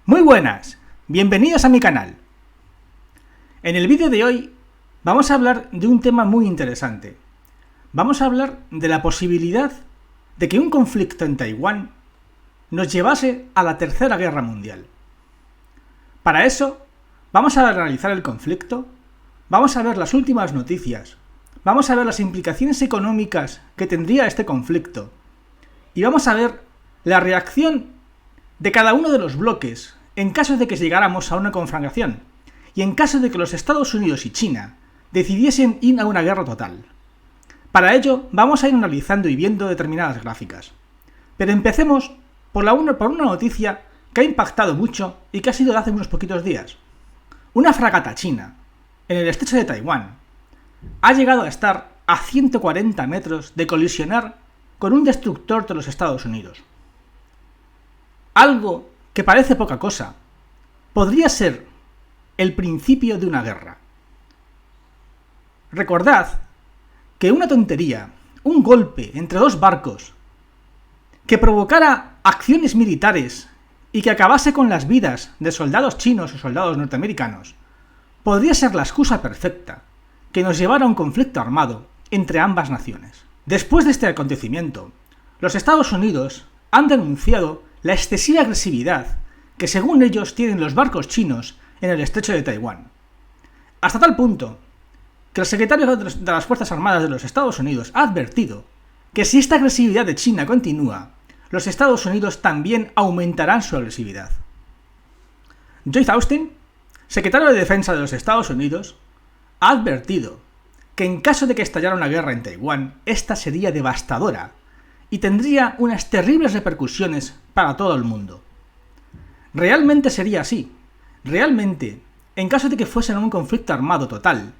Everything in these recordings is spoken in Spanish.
Muy buenas, bienvenidos a mi canal. En el vídeo de hoy vamos a hablar de un tema muy interesante. Vamos a hablar de la posibilidad de que un conflicto en Taiwán nos llevase a la Tercera Guerra Mundial. Para eso, vamos a analizar el conflicto, vamos a ver las últimas noticias, vamos a ver las implicaciones económicas que tendría este conflicto y vamos a ver la reacción de cada uno de los bloques en caso de que llegáramos a una conflagración y en caso de que los Estados Unidos y China decidiesen ir a una guerra total. Para ello vamos a ir analizando y viendo determinadas gráficas. Pero empecemos por una noticia que ha impactado mucho y que ha sido de hace unos poquitos días. Una fragata china en el estrecho de Taiwán ha llegado a estar a 140 metros de colisionar con un destructor de los Estados Unidos. Algo que parece poca cosa podría ser el principio de una guerra. Recordad que una tontería, un golpe entre dos barcos que provocara acciones militares y que acabase con las vidas de soldados chinos o soldados norteamericanos, podría ser la excusa perfecta que nos llevara a un conflicto armado entre ambas naciones. Después de este acontecimiento, los Estados Unidos han denunciado la excesiva agresividad que según ellos tienen los barcos chinos en el estrecho de Taiwán. Hasta tal punto que el secretario de las Fuerzas Armadas de los Estados Unidos ha advertido que si esta agresividad de China continúa, los Estados Unidos también aumentarán su agresividad. Lloyd Austin, secretario de Defensa de los Estados Unidos, ha advertido que en caso de que estallara una guerra en Taiwán, esta sería devastadora y tendría unas terribles repercusiones para todo el mundo. Realmente sería así. Realmente, en caso de que fuese un conflicto armado total,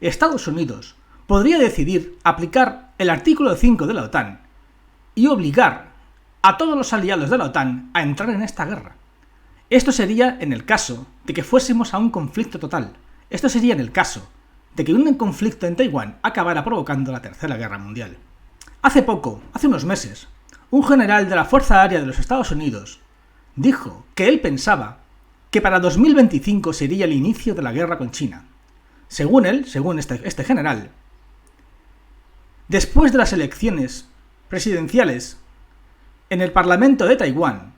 Estados Unidos podría decidir aplicar el artículo 5 de la OTAN y obligar a todos los aliados de la OTAN a entrar en esta guerra. Esto sería en el caso de que fuésemos a un conflicto total. Esto sería en el caso de que un conflicto en Taiwán acabara provocando la Tercera Guerra Mundial. Hace unos meses, un general de la Fuerza Aérea de los Estados Unidos dijo que él pensaba que para 2025 sería el inicio de la guerra con China. Según este general, después de las elecciones presidenciales en el Parlamento de Taiwán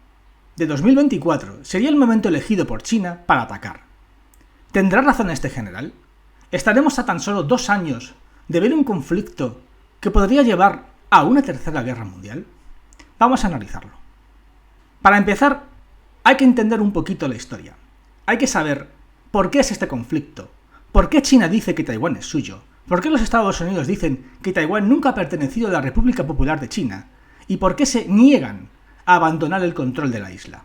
de 2024 sería el momento elegido por China para atacar. ¿Tendrá razón este general? ¿Estaremos a tan solo 2 años de ver un conflicto que podría llevar a una Tercera Guerra Mundial? Vamos a analizarlo. Para empezar, hay que entender un poquito la historia. Hay que saber por qué es este conflicto, por qué China dice que Taiwán es suyo, por qué los Estados Unidos dicen que Taiwán nunca ha pertenecido a la República Popular de China y por qué se niegan a abandonar el control de la isla.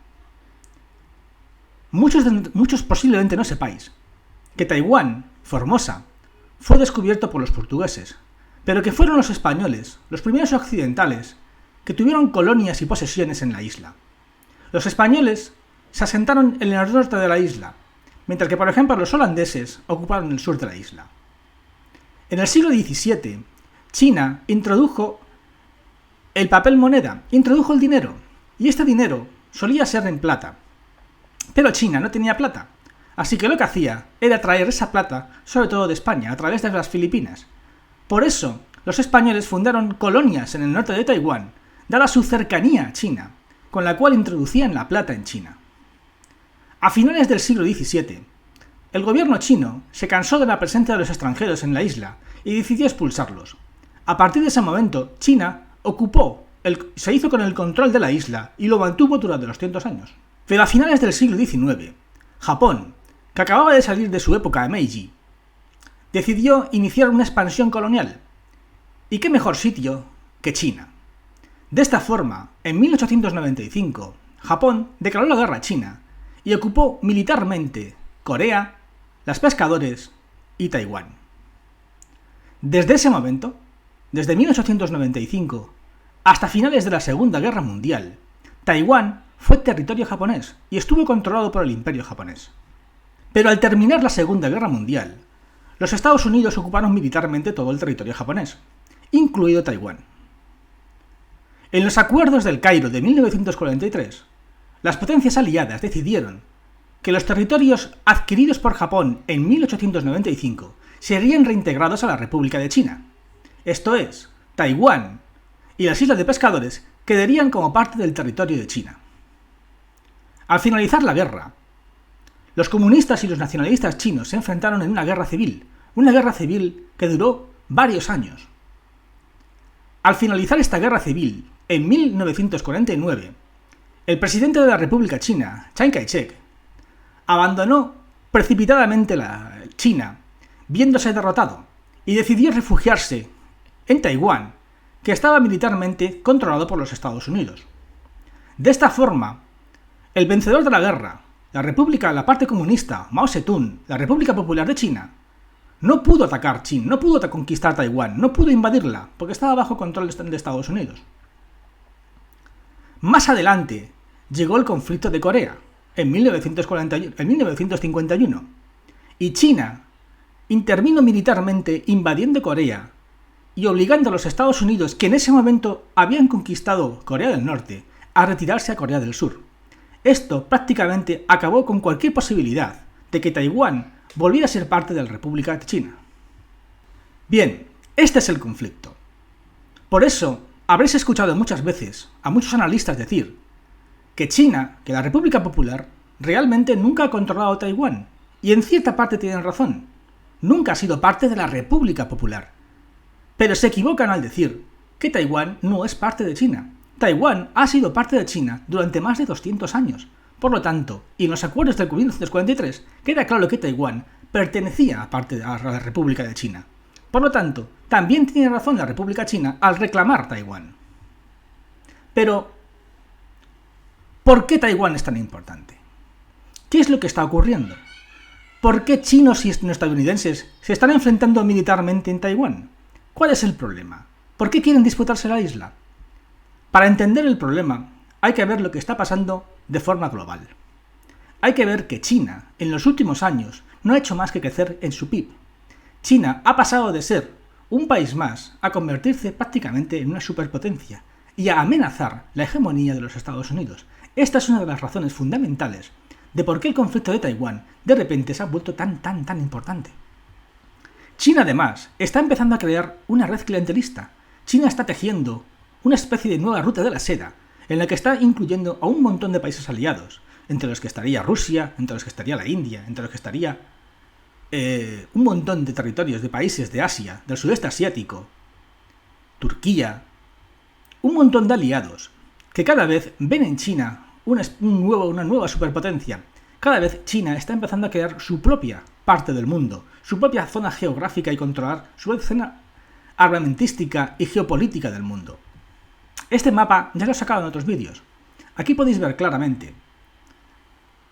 Muchos posiblemente no sepáis que Taiwán, Formosa, fue descubierto por los portugueses, pero que fueron los españoles, los primeros occidentales, que tuvieron colonias y posesiones en la isla. Los españoles se asentaron en el norte de la isla, mientras que, por ejemplo, los holandeses ocuparon el sur de la isla. En el siglo XVII, China introdujo el papel moneda, introdujo el dinero, y este dinero solía ser en plata. Pero China no tenía plata, así que lo que hacía era traer esa plata, sobre todo de España, a través de las Filipinas. Por eso, los españoles fundaron colonias en el norte de Taiwán, dada su cercanía a China, con la cual introducían la plata en China. A finales del siglo XVII, el gobierno chino se cansó de la presencia de los extranjeros en la isla y decidió expulsarlos. A partir de ese momento, China se hizo con el control de la isla y lo mantuvo durante los 200 años. Pero a finales del siglo XIX, Japón, que acababa de salir de su época Meiji, decidió iniciar una expansión colonial. ¿Y qué mejor sitio que China? De esta forma, en 1895, Japón declaró la guerra a China y ocupó militarmente Corea, las Pescadores y Taiwán. Desde ese momento, desde 1895 hasta finales de la Segunda Guerra Mundial, Taiwán fue territorio japonés y estuvo controlado por el Imperio japonés. Pero al terminar la Segunda Guerra Mundial, los Estados Unidos ocuparon militarmente todo el territorio japonés, incluido Taiwán. En los acuerdos del Cairo de 1943, las potencias aliadas decidieron que los territorios adquiridos por Japón en 1895 serían reintegrados a la República de China. Esto es, Taiwán y las Islas de Pescadores quedarían como parte del territorio de China. Al finalizar la guerra, los comunistas y los nacionalistas chinos se enfrentaron en una guerra civil que duró varios años. Al finalizar esta guerra civil, en 1949, el presidente de la República China, Chiang Kai-shek, abandonó precipitadamente la China, viéndose derrotado, y decidió refugiarse en Taiwán, que estaba militarmente controlado por los Estados Unidos. De esta forma, el vencedor de la guerra, la parte comunista, Mao Zedong, la República Popular de China, no pudo atacar China, no pudo conquistar Taiwán, no pudo invadirla, porque estaba bajo control de Estados Unidos. Más adelante llegó el conflicto de Corea, en 1951, y China intervino militarmente invadiendo Corea y obligando a los Estados Unidos, que en ese momento habían conquistado Corea del Norte, a retirarse a Corea del Sur. Esto prácticamente acabó con cualquier posibilidad de que Taiwán volviera a ser parte de la República de China. Bien, este es el conflicto. Por eso, habréis escuchado muchas veces a muchos analistas decir que China, que la República Popular, realmente nunca ha controlado Taiwán, y en cierta parte tienen razón. Nunca ha sido parte de la República Popular. Pero se equivocan al decir que Taiwán no es parte de China. Taiwán ha sido parte de China durante más de 200 años. Por lo tanto, y en los acuerdos del 1943, queda claro que Taiwán pertenecía a la República de China. Por lo tanto, también tiene razón la República China al reclamar Taiwán. Pero, ¿por qué Taiwán es tan importante? ¿Qué es lo que está ocurriendo? ¿Por qué chinos y estadounidenses se están enfrentando militarmente en Taiwán? ¿Cuál es el problema? ¿Por qué quieren disputarse la isla? Para entender el problema, hay que ver lo que está pasando de forma global. Hay que ver que China, en los últimos años, no ha hecho más que crecer en su PIB. China ha pasado de ser un país más a convertirse prácticamente en una superpotencia y a amenazar la hegemonía de los Estados Unidos. Esta es una de las razones fundamentales de por qué el conflicto de Taiwán de repente se ha vuelto tan importante. China, además, está empezando a crear una red clientelista. China está tejiendo una especie de nueva ruta de la seda, en la que está incluyendo a un montón de países aliados, entre los que estaría Rusia, entre los que estaría la India, entre los que estaría un montón de territorios de países de Asia, del sudeste asiático, Turquía, un montón de aliados, que cada vez ven en China una nueva superpotencia. Cada vez China está empezando a crear su propia parte del mundo, su propia zona geográfica y controlar su zona armamentística y geopolítica del mundo. Este mapa ya lo he sacado en otros vídeos. Aquí podéis ver claramente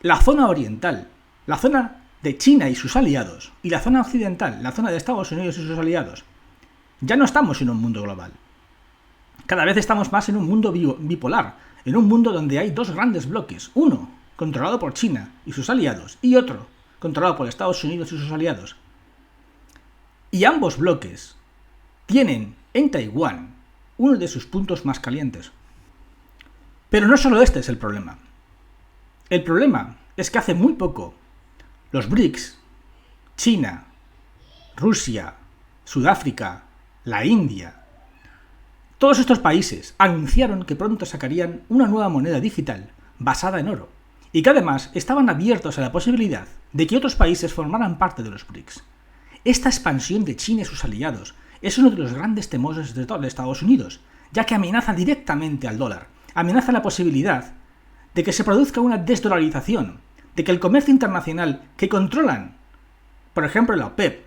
la zona oriental, la zona de China y sus aliados, y la zona occidental, la zona de Estados Unidos y sus aliados. Ya no estamos en un mundo global. Cada vez estamos más en un mundo bipolar, en un mundo donde hay dos grandes bloques, uno controlado por China y sus aliados, y otro controlado por Estados Unidos y sus aliados. Y ambos bloques tienen en Taiwán uno de sus puntos más calientes. Pero no solo este es el problema. El problema es que hace muy poco los BRICS, China, Rusia, Sudáfrica, la India, todos estos países anunciaron que pronto sacarían una nueva moneda digital basada en oro, y que además estaban abiertos a la posibilidad de que otros países formaran parte de los BRICS. Esta expansión de China y sus aliados es uno de los grandes temores de Estados Unidos, ya que amenaza directamente al dólar, amenaza la posibilidad de que se produzca una desdolarización, de que el comercio internacional que controlan, por ejemplo la OPEP,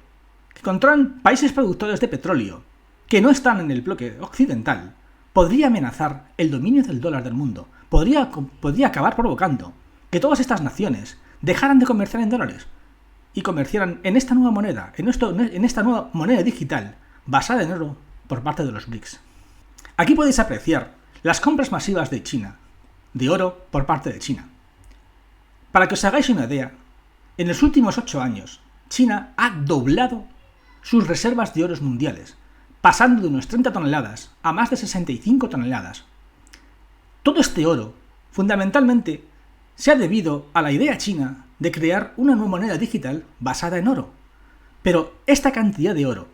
que controlan países productores de petróleo, que no están en el bloque occidental, podría amenazar el dominio del dólar del mundo, podría acabar provocando que todas estas naciones dejaran de comerciar en dólares y comerciaran en esta nueva moneda, en esta nueva moneda digital basada en oro por parte de los BRICS. Aquí podéis apreciar las compras masivas de China, de oro por parte de China. Para que os hagáis una idea, en los últimos 8 años, China ha doblado sus reservas de oros mundiales, pasando de unos 30 toneladas a más de 65 toneladas. Todo este oro, fundamentalmente, se ha debido a la idea china de crear una nueva moneda digital basada en oro. Pero esta cantidad de oro,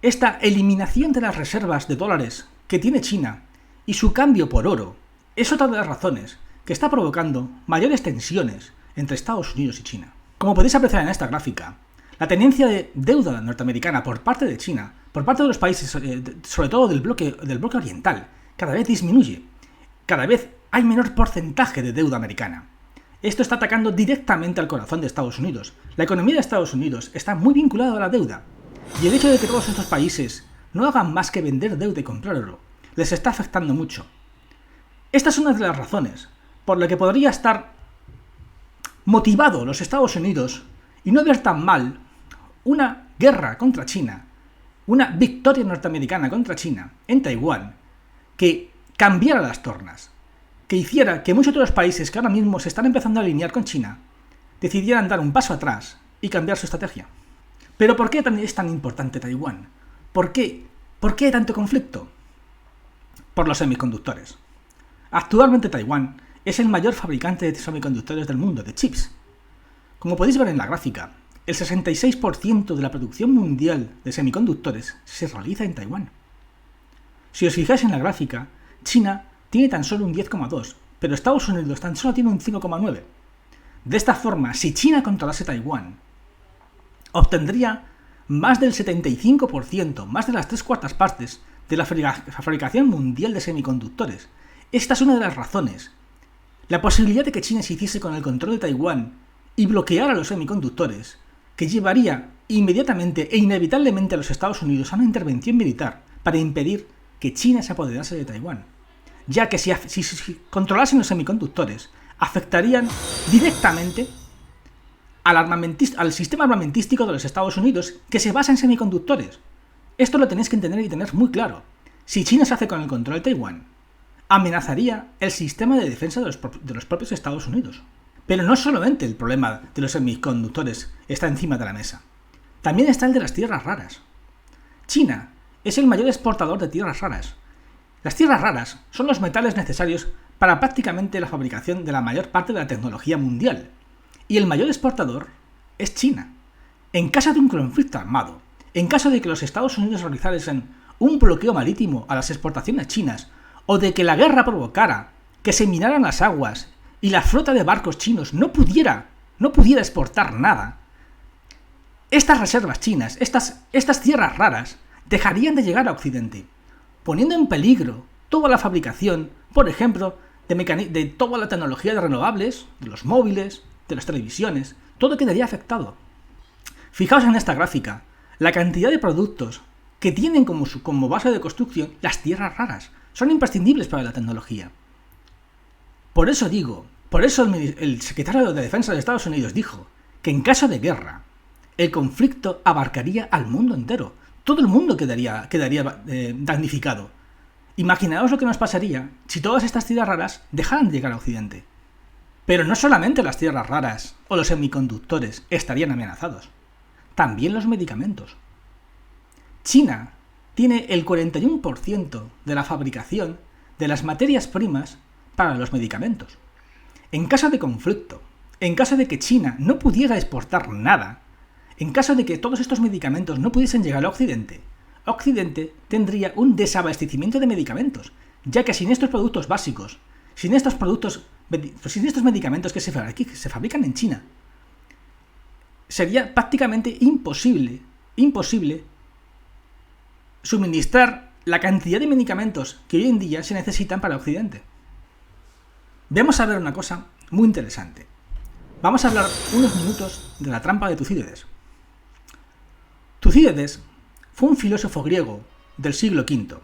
esta eliminación de las reservas de dólares que tiene China y su cambio por oro, es otra de las razones que está provocando mayores tensiones entre Estados Unidos y China. Como podéis apreciar en esta gráfica, la tendencia de deuda norteamericana por parte de China, por parte de los países, sobre todo del bloque oriental, cada vez disminuye. Cada vez hay menor porcentaje de deuda americana. Esto está atacando directamente al corazón de Estados Unidos. La economía de Estados Unidos está muy vinculada a la deuda. Y el hecho de que todos estos países no hagan más que vender deuda y comprar oro, les está afectando mucho. Esta es una de las razones por la que podría estar motivado los Estados Unidos y no ver tan mal una guerra contra China, una victoria norteamericana contra China en Taiwán, que cambiara las tornas, que hiciera que muchos de los países que ahora mismo se están empezando a alinear con China decidieran dar un paso atrás y cambiar su estrategia. Pero ¿por qué es tan importante Taiwán? ¿Por qué hay tanto conflicto? Por los semiconductores. Actualmente Taiwán es el mayor fabricante de semiconductores del mundo, de chips. Como podéis ver en la gráfica, el 66% de la producción mundial de semiconductores se realiza en Taiwán. Si os fijáis en la gráfica, China tiene tan solo un 10,2%, pero Estados Unidos tan solo tiene un 5,9%. De esta forma, si China controlase Taiwán, obtendría más del 75%, más de las 3/4 partes de la fabricación mundial de semiconductores. Esta es una de las razones. La posibilidad de que China se hiciese con el control de Taiwán y bloqueara los semiconductores, que llevaría inmediatamente e inevitablemente a los Estados Unidos a una intervención militar para impedir que China se apoderase de Taiwán, ya que si controlasen los semiconductores, afectarían directamente al sistema armamentístico de los Estados Unidos, que se basa en semiconductores. Esto lo tenéis que entender y tener muy claro. Si China se hace con el control de Taiwán, amenazaría el sistema de defensa de los propios Estados Unidos. Pero no solamente el problema de los semiconductores está encima de la mesa. También está el de las tierras raras. China es el mayor exportador de tierras raras. Las tierras raras son los metales necesarios para prácticamente la fabricación de la mayor parte de la tecnología mundial. Y el mayor exportador es China. En caso de un conflicto armado, en caso de que los Estados Unidos realizasen un bloqueo marítimo a las exportaciones chinas, o de que la guerra provocara que se minaran las aguas y la flota de barcos chinos no pudiera exportar nada, estas reservas chinas, estas tierras raras, dejarían de llegar a Occidente, poniendo en peligro toda la fabricación, por ejemplo, de toda la tecnología de renovables, de los móviles, de las televisiones. Todo quedaría afectado. Fijaos en esta gráfica, la cantidad de productos que tienen como base de construcción las tierras raras. Son imprescindibles para la tecnología. Por eso el secretario de Defensa de Estados Unidos dijo que en caso de guerra, el conflicto abarcaría al mundo entero. Todo el mundo quedaría damnificado. Imaginaos lo que nos pasaría si todas estas tierras raras dejaran de llegar a Occidente. Pero no solamente las tierras raras o los semiconductores estarían amenazados, también los medicamentos. China tiene el 41% de la fabricación de las materias primas para los medicamentos. En caso de conflicto, en caso de que China no pudiera exportar nada, en caso de que todos estos medicamentos no pudiesen llegar a Occidente, Occidente tendría un desabastecimiento de medicamentos, ya que sin estos productos básicos, sin estos medicamentos que se fabrican en China, sería prácticamente imposible suministrar la cantidad de medicamentos que hoy en día se necesitan para Occidente. Vamos a ver una cosa muy interesante. Vamos a hablar unos minutos de la trampa de Tucídides. Tucídides fue un filósofo griego del siglo V,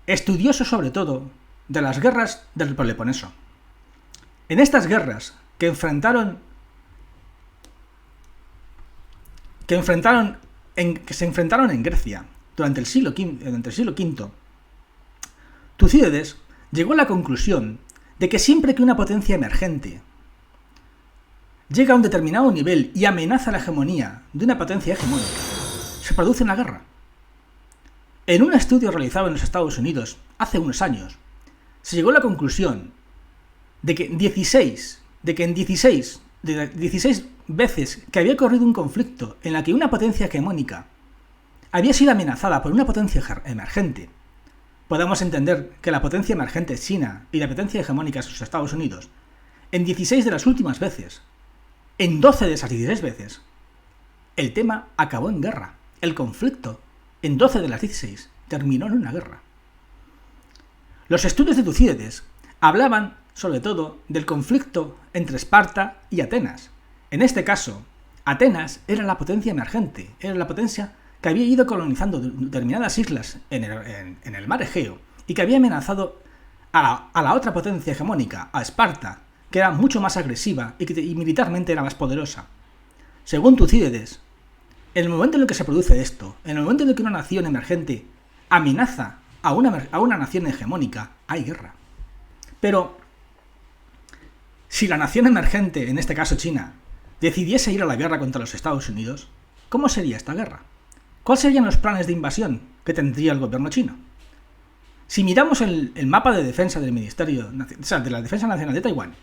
estudioso sobre todo de las guerras del Peloponeso. En estas guerras que se enfrentaron en Grecia durante el siglo V, Tucídides llegó a la conclusión de que siempre que una potencia emergente llega a un determinado nivel y amenaza la hegemonía de una potencia hegemónica, se produce una guerra. En un estudio realizado en los Estados Unidos hace unos años, se llegó a la conclusión de que en 16 veces que había ocurrido un conflicto en la que una potencia hegemónica había sido amenazada por una potencia emergente, podamos entender que la potencia emergente es China y la potencia hegemónica es los Estados Unidos, en 16 de las últimas veces, en 12 de esas 16 veces, el tema acabó en guerra. El conflicto, en 12 de las 16, terminó en una guerra. Los estudios de Tucídides hablaban, sobre todo, del conflicto entre Esparta y Atenas. En este caso, Atenas era la potencia emergente, era la potencia que había ido colonizando determinadas islas en el mar Egeo y que había amenazado a la otra potencia hegemónica, a Esparta, que era mucho más agresiva y militarmente era más poderosa. Según Tucídides, en el momento en el que se produce esto, en el momento en el que una nación emergente amenaza a una nación hegemónica, hay guerra. Pero, si la nación emergente, en este caso China, decidiese ir a la guerra contra los Estados Unidos, ¿cómo sería esta guerra? ¿Cuáles serían los planes de invasión que tendría el gobierno chino? Si miramos el mapa de defensa del Ministerio, de la Defensa Nacional de Taiwán,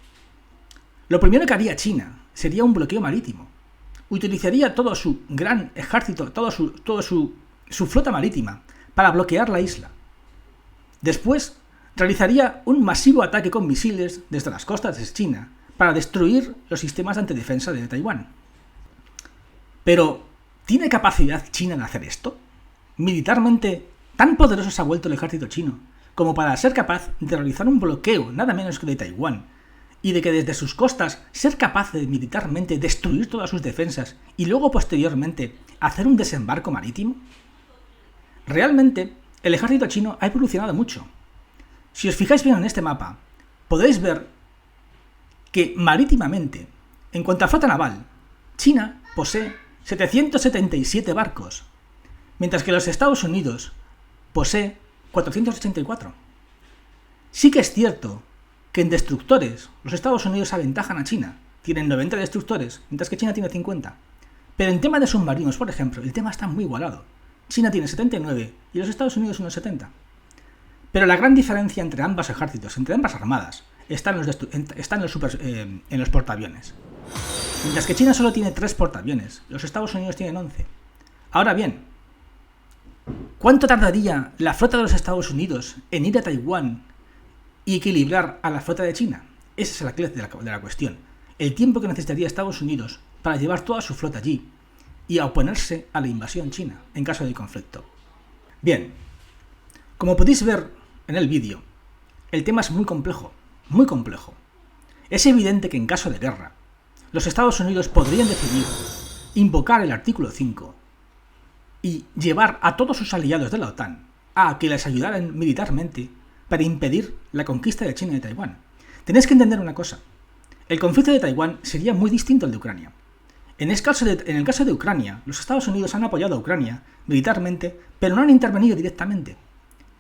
lo primero que haría China sería un bloqueo marítimo. Utilizaría todo su gran ejército, toda su flota marítima para bloquear la isla. Después, realizaría un masivo ataque con misiles desde las costas de China para destruir los sistemas de antidefensa de Taiwán. Pero, ¿tiene capacidad China de hacer esto? Militarmente, tan poderoso se ha vuelto el ejército chino como para ser capaz de realizar un bloqueo nada menos que de Taiwán y de que desde sus costas ser capaz de militarmente destruir todas sus defensas y luego posteriormente hacer un desembarco marítimo. Realmente, el ejército chino ha evolucionado mucho. Si os fijáis bien en este mapa, podéis ver que marítimamente, en cuanto a flota naval, China posee 777 barcos, mientras que los Estados Unidos posee 484. Sí que es cierto que en destructores los Estados Unidos aventajan a China, tienen 90 destructores, mientras que China tiene 50. Pero en tema de submarinos, por ejemplo, el tema está muy igualado. China tiene 79 y los Estados Unidos unos 70. Pero la gran diferencia entre ambos ejércitos, entre ambas armadas, está en los portaaviones. Mientras que China solo tiene 3 portaaviones, los Estados Unidos tienen 11. Ahora bien, ¿cuánto tardaría la flota de los Estados Unidos en ir a Taiwán y equilibrar a la flota de China? Esa es la clave de la cuestión. El tiempo que necesitaría Estados Unidos para llevar toda su flota allí y a oponerse a la invasión china en caso de conflicto. Bien, como podéis ver en el vídeo, el tema es muy complejo, muy complejo. Es evidente que en caso de guerra, los Estados Unidos podrían decidir invocar el artículo 5 y llevar a todos sus aliados de la OTAN a que les ayudaran militarmente para impedir la conquista de China y de Taiwán. Tenéis que entender una cosa. El conflicto de Taiwán sería muy distinto al de Ucrania. En el caso de Ucrania, los Estados Unidos han apoyado a Ucrania militarmente, pero no han intervenido directamente.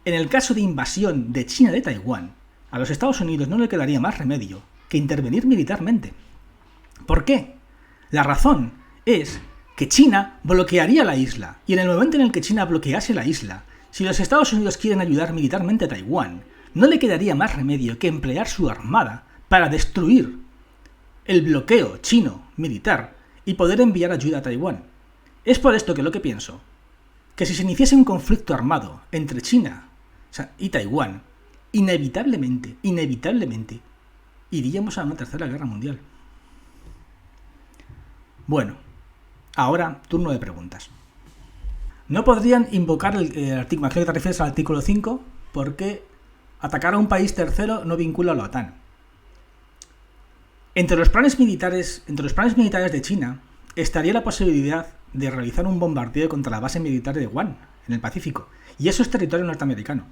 En el caso de invasión de China de Taiwán, a los Estados Unidos no le quedaría más remedio que intervenir militarmente. ¿Por qué? La razón es que China bloquearía la isla, y en el momento en el que China bloquease la isla, si los Estados Unidos quieren ayudar militarmente a Taiwán, no le quedaría más remedio que emplear su armada para destruir el bloqueo chino militar y poder enviar ayuda a Taiwán. Es por esto que lo que pienso, que si se iniciase un conflicto armado entre China y Taiwán, inevitablemente, iríamos a una tercera guerra mundial. Bueno, ahora turno de preguntas. No podrían invocar el artículo, imagino que te refieres al artículo 5, porque atacar a un país tercero no vincula a la OTAN. Entre los planes militares de China estaría la posibilidad de realizar un bombardeo contra la base militar de Guam, en el Pacífico, y eso es territorio norteamericano.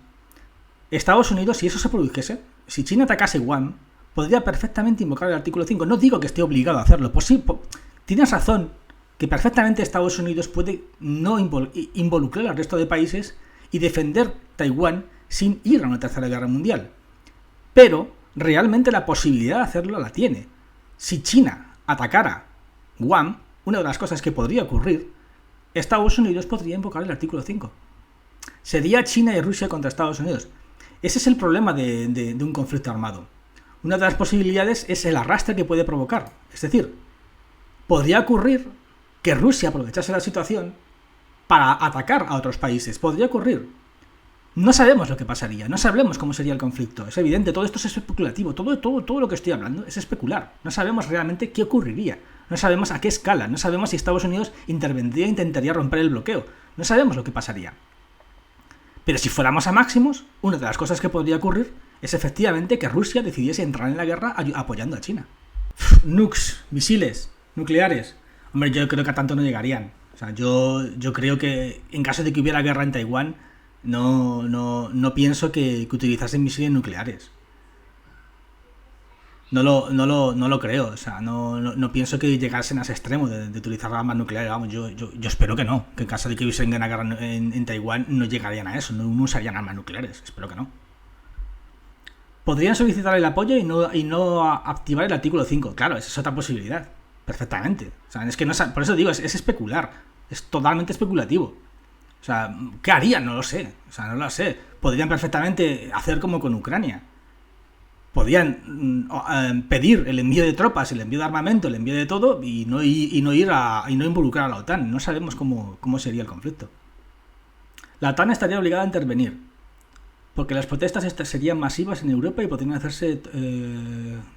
Estados Unidos, si eso se produjese, si China atacase Guam, podría perfectamente invocar el artículo 5. No digo que esté obligado a hacerlo, tienes razón que perfectamente Estados Unidos puede no involucrar al resto de países y defender Taiwán sin ir a una tercera guerra mundial. Pero realmente la posibilidad de hacerlo la tiene. Si China atacara Guam, una de las cosas que podría ocurrir, Estados Unidos podría invocar el artículo 5. Sería China y Rusia contra Estados Unidos. Ese es el problema de un conflicto armado. una de las posibilidades es el arrastre que puede provocar. Es decir, podría ocurrir que Rusia aprovechase la situación para atacar a otros países. Podría ocurrir. No sabemos lo que pasaría, no sabemos cómo sería el conflicto. Es evidente, todo esto es especulativo. Todo lo que estoy hablando es especular. No sabemos realmente qué ocurriría. No sabemos a qué escala. No sabemos si Estados Unidos intervendría e intentaría romper el bloqueo. No sabemos lo que pasaría. Pero si fuéramos a máximos, una de las cosas que podría ocurrir es efectivamente que Rusia decidiese entrar en la guerra apoyando a China. Nukes, misiles, nucleares. Hombre, yo creo que a tanto no llegarían. O sea, yo creo que en caso de que hubiera guerra en Taiwán, no pienso que utilizasen misiles nucleares. No lo creo. O sea, no pienso que llegasen a ese extremo de utilizar armas nucleares. Vamos, yo espero que no. Que en caso de que hubiese una guerra en Taiwán, no llegarían a eso. No usarían armas nucleares. Espero que no. Podrían solicitar el apoyo y no activar el artículo 5. Claro, esa es otra posibilidad. Perfectamente. O sea, es que no, por eso digo, es especular. Es totalmente especulativo. O sea, ¿qué harían? No lo sé. O sea, no lo sé. Podrían perfectamente hacer como con Ucrania. Podrían pedir el envío de tropas, el envío de armamento, el envío de todo y no involucrar a la OTAN. No sabemos cómo sería el conflicto. La OTAN estaría obligada a intervenir, porque las protestas serían masivas en Europa y podrían hacerse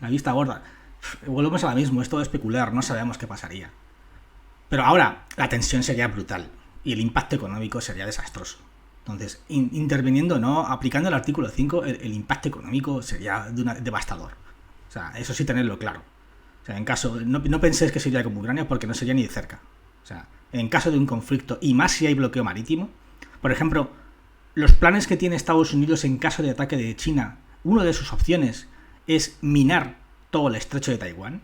la vista gorda. Volvemos a lo mismo, es todo especular, no sabemos qué pasaría. Pero ahora, la tensión sería brutal y el impacto económico sería desastroso. Entonces, interviniendo, no aplicando el artículo 5, el impacto económico sería devastador. O sea, eso sí tenerlo claro. O sea, en caso, no penséis que sería como Ucrania, porque no sería ni de cerca. O sea, en caso de un conflicto, y más si hay bloqueo marítimo, por ejemplo, los planes que tiene Estados Unidos en caso de ataque de China, una de sus opciones es minar todo el estrecho de Taiwán.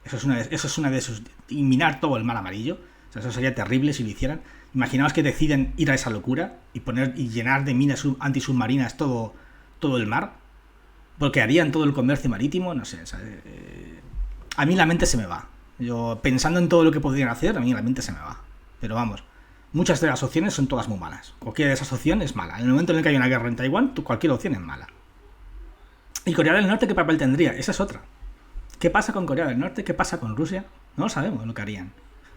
Eso es una de sus... Y minar todo el mar amarillo. O sea, eso sería terrible si lo hicieran. Imaginaos que deciden ir a esa locura y llenar de minas antisubmarinas todo el mar. Porque harían todo el comercio marítimo, no sé. O sea, a mí la mente se me va. Yo, pensando en todo lo que podrían hacer, a mí la mente se me va. Pero vamos, muchas de las opciones son todas muy malas. Cualquiera de esas opciones es mala. En el momento en el que hay una guerra en Taiwán, cualquier opción es mala. ¿Y Corea del Norte qué papel tendría? Esa es otra. ¿Qué pasa con Corea del Norte? ¿Qué pasa con Rusia? No lo sabemos lo que harían.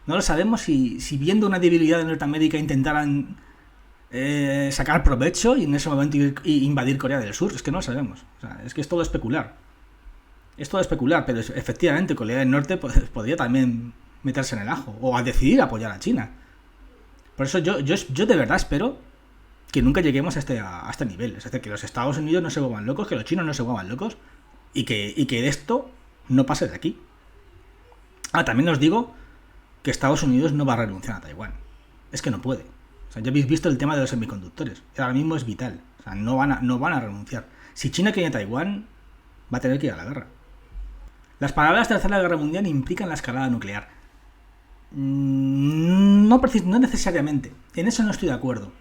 No lo sabemos si viendo una debilidad de Norteamérica intentaran sacar provecho y en ese momento invadir Corea del Sur. Es que no lo sabemos. O sea, es que es todo especular. Es todo especular, pero efectivamente Corea del Norte podría también meterse en el ajo o a decidir apoyar a China. Por eso yo de verdad espero que nunca lleguemos a este nivel. Es decir, que los Estados Unidos no se vuelvan locos, que los chinos no se vuelvan locos y que esto no pase de aquí. También os digo que Estados Unidos no va a renunciar a Taiwán. Es que no puede. O sea, ya habéis visto el tema de los semiconductores. Ahora mismo es vital. O sea, no van a renunciar. Si China quiere Taiwán, va a tener que ir a la guerra. Las palabras Tercera Guerra Mundial implican la escalada nuclear. No necesariamente. En eso no estoy de acuerdo.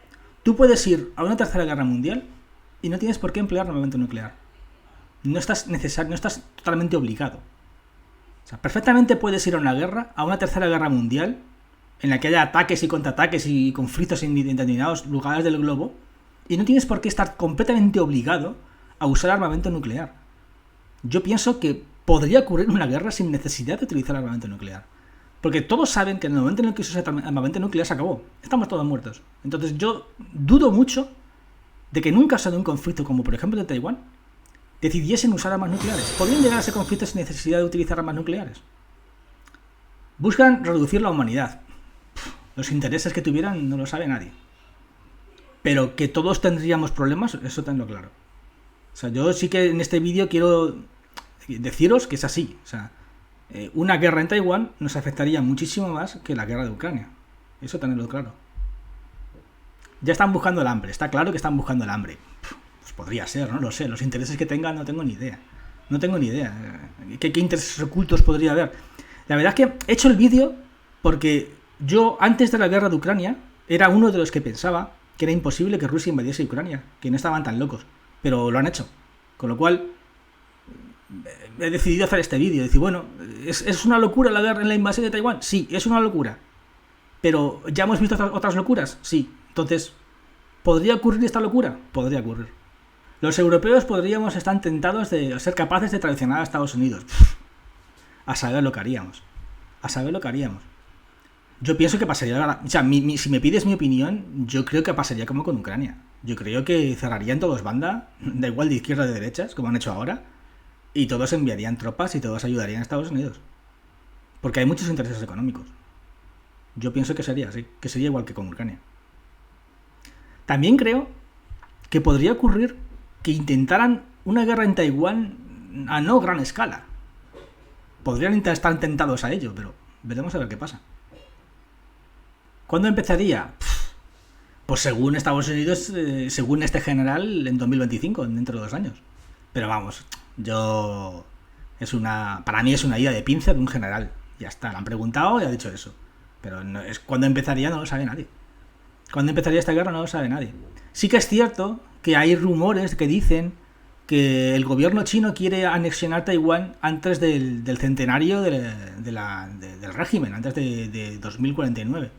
Tú puedes ir a una Tercera Guerra Mundial y no tienes por qué emplear armamento nuclear. No estás totalmente obligado. O sea, perfectamente puedes ir a una guerra, a una Tercera Guerra Mundial, en la que haya ataques y contraataques y conflictos en determinados lugares del globo, y no tienes por qué estar completamente obligado a usar armamento nuclear. Yo pienso que podría ocurrir una guerra sin necesidad de utilizar armamento nuclear. Porque todos saben que en el momento en el que se usa armamento nuclear se acabó. Estamos todos muertos. Entonces yo dudo mucho de que en un caso de un conflicto como por ejemplo de Taiwán, decidiesen usar armas nucleares. ¿Podrían llegar a ese conflicto sin necesidad de utilizar armas nucleares? Buscan reducir la humanidad. Los intereses que tuvieran no lo sabe nadie. Pero que todos tendríamos problemas, eso tenlo claro. O sea, yo sí que en este vídeo quiero deciros que es así. O sea, una guerra en Taiwán nos afectaría muchísimo más que la guerra de Ucrania. Eso tenedlo claro. Ya están buscando el hambre. Está claro que están buscando el hambre. Pues podría ser, no lo sé. Los intereses que tengan no tengo ni idea. No tengo ni idea. ¿Qué intereses ocultos podría haber? La verdad es que he hecho el vídeo porque yo, antes de la guerra de Ucrania, era uno de los que pensaba que era imposible que Rusia invadiese Ucrania, que no estaban tan locos. Pero lo han hecho. Con lo cual, he decidido hacer este vídeo. Decir, bueno, ¿es una locura la guerra en la invasión de Taiwán? Sí, es una locura. Pero, ¿ya hemos visto otras locuras? Sí. Entonces, ¿podría ocurrir esta locura? Podría ocurrir. Los europeos podríamos estar tentados de ser capaces de traicionar a Estados Unidos. A saber lo que haríamos. A saber lo que haríamos. Yo pienso que pasaría... O sea, si me pides mi opinión, yo creo que pasaría como con Ucrania. Yo creo que cerrarían todos banda, da igual de izquierda o de derechas, como han hecho ahora, y todos enviarían tropas y todos ayudarían a Estados Unidos. Porque hay muchos intereses económicos. Yo pienso que sería así, que sería igual que con Ucrania. También creo que podría ocurrir que intentaran una guerra en Taiwán a no gran escala. Podrían estar tentados a ello, pero veremos a ver qué pasa. ¿Cuándo empezaría? Pues según Estados Unidos, según este general, en 2025, dentro de 2 años. Pero vamos, para mí es una idea de pinza de un general. Ya está, le han preguntado y ha dicho eso. Pero cuándo empezaría no lo sabe nadie. ¿Cuándo empezaría esta guerra? No lo sabe nadie. Sí que es cierto que hay rumores que dicen que el gobierno chino quiere anexionar Taiwán antes del centenario del régimen, antes de 2049.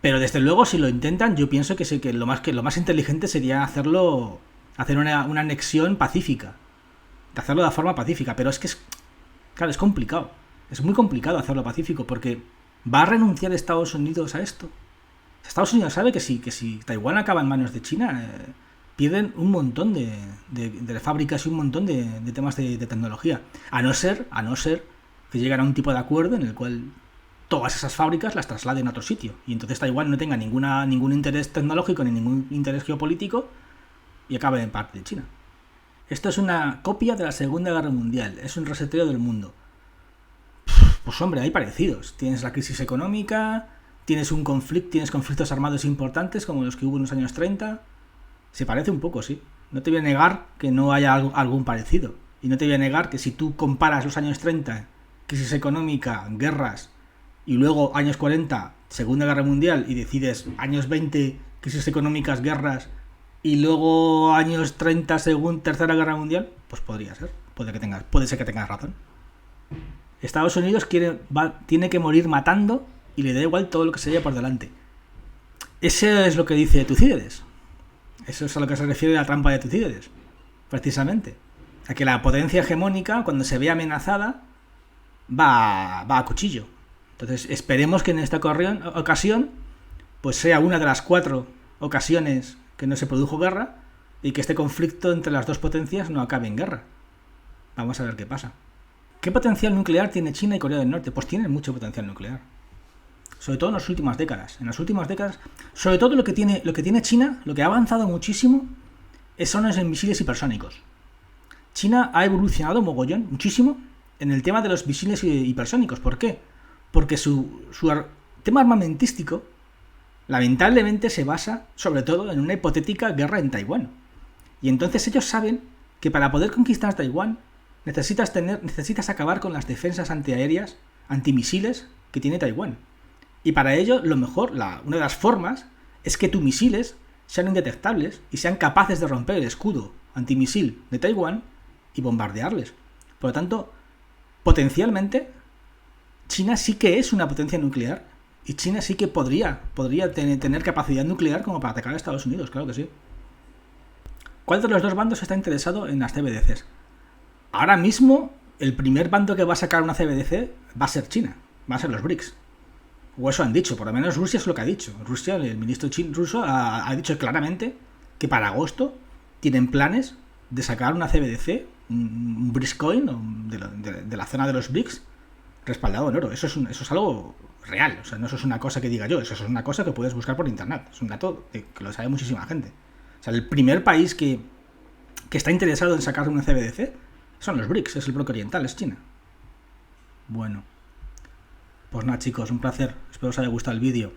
Pero desde luego, si lo intentan, yo pienso que lo más inteligente sería hacer una anexión pacífica. De hacerlo de forma pacífica. Pero claro, es complicado. Es muy complicado hacerlo pacífico porque ¿va a renunciar Estados Unidos a esto? Estados Unidos sabe que si Taiwán acaba en manos de China, pierden un montón de fábricas y un montón de temas de tecnología. A no ser que lleguen a un tipo de acuerdo en el cual todas esas fábricas las trasladen a otro sitio. Y entonces Taiwán no tenga ningún interés tecnológico ni ningún interés geopolítico y acabe en parte de China. Esto es una copia de la Segunda Guerra Mundial. Es un reseteo del mundo. Pues hombre, hay parecidos. Tienes la crisis económica, tienes conflictos armados importantes como los que hubo en los años 30. Se parece un poco, sí. No te voy a negar que no haya algún parecido. Y no te voy a negar que si tú comparas los años 30, crisis económica, guerras, y luego años 40, Segunda Guerra Mundial, y decides años 20, crisis económicas, guerras, y luego años 30, Tercera Guerra Mundial, pues podría ser. Puede ser que tengas razón. Estados Unidos tiene que morir matando y le da igual todo lo que se haya por delante. Eso es lo que dice Tucídides. Eso es a lo que se refiere la trampa de Tucídides, precisamente. A que la potencia hegemónica, cuando se ve amenazada, va a cuchillo. Entonces esperemos que en esta ocasión pues sea una de las 4 ocasiones que no se produjo guerra y que este conflicto entre las dos potencias no acabe en guerra. Vamos a ver qué pasa. ¿Qué potencial nuclear tiene China y Corea del Norte? Pues tienen mucho potencial nuclear. Sobre todo en las últimas décadas. En las últimas décadas, sobre todo lo que tiene China, lo que ha avanzado muchísimo, son los misiles hipersónicos. China ha evolucionado muchísimo, en el tema de los misiles hipersónicos. ¿Por qué? Porque su tema armamentístico, lamentablemente, se basa sobre todo en una hipotética guerra en Taiwán. Y entonces ellos saben que para poder conquistar Taiwán necesitas acabar con las defensas antiaéreas, antimisiles que tiene Taiwán. Y para ello, lo mejor, una de las formas, es que tus misiles sean indetectables y sean capaces de romper el escudo antimisil de Taiwán y bombardearles. Por lo tanto, potencialmente, China sí que es una potencia nuclear y China sí que podría tener capacidad nuclear como para atacar a Estados Unidos, claro que sí. ¿Cuál de los dos bandos está interesado en las CBDCs? Ahora mismo, el primer bando que va a sacar una CBDC va a ser China, va a ser los BRICS. O eso han dicho, por lo menos Rusia es lo que ha dicho. Rusia, el ministro ruso ha dicho claramente que para agosto tienen planes de sacar una CBDC, un BRICScoin de la zona de los BRICS, respaldado en oro. Eso es algo real, o sea, no eso es una cosa que diga yo, eso es una cosa que puedes buscar por internet. Es un dato que lo sabe muchísima gente. O sea, el primer país que está interesado en sacar una CBDC son los BRICS, es el bloque oriental, es China. Bueno. Pues nada, chicos, un placer. Espero os haya gustado el vídeo.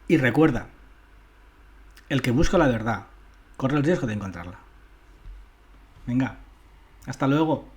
Y recuerda, el que busca la verdad corre el riesgo de encontrarla. Venga, hasta luego.